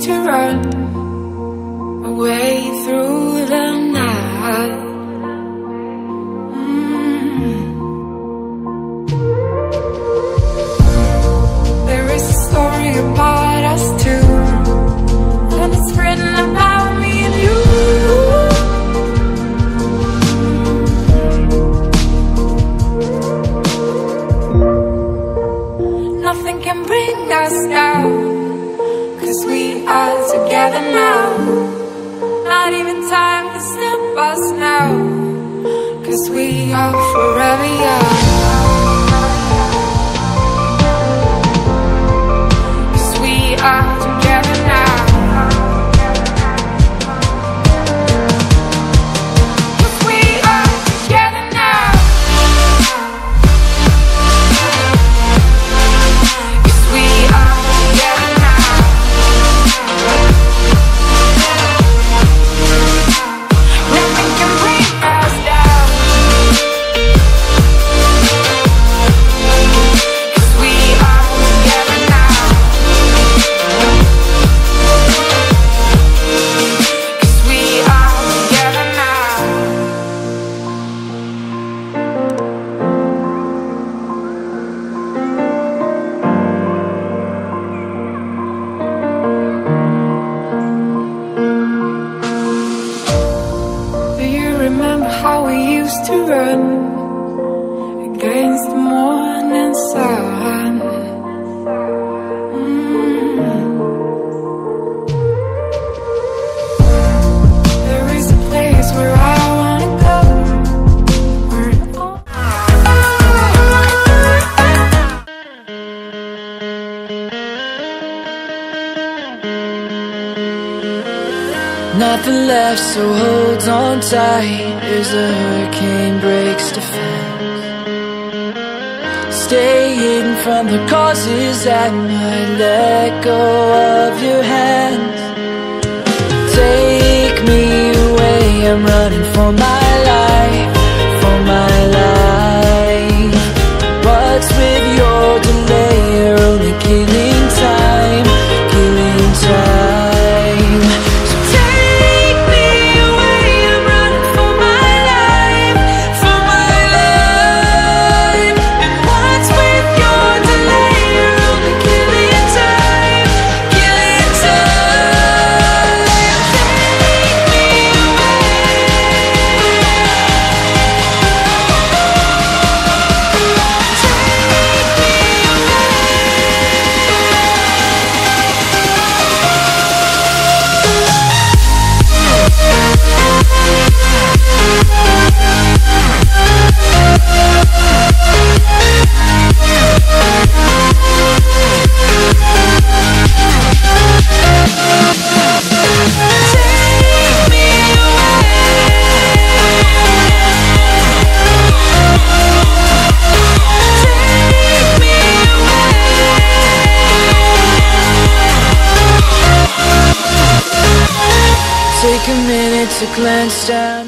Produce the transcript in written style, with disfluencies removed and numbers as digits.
to run away through the night. There is a story about us two, and it's written about me and you. Nothing can bring us down, 'cause we are together now. Not even time can stop us now, 'cause we are forever young. 'Cause we are together now. 'Cause we are together now. 'Cause we are together now. Nothing can bring us down. 'Cause we are together now. 'Cause we are together now. Do you remember how we used to run against the morning sun? There is a place where I wanna go, where it all Nothing left, so hold on tight as the hurricane breaks defense. Stay hidden from the causes that might let go of your hands. Take me away, I'm running for my life, for my life. What's with your delay? You're only killing time, killing time. So take me away, I'm running for my life, for my life. And what's with your delay? You're only killing time, killing time. Take me Take a minute to glance down.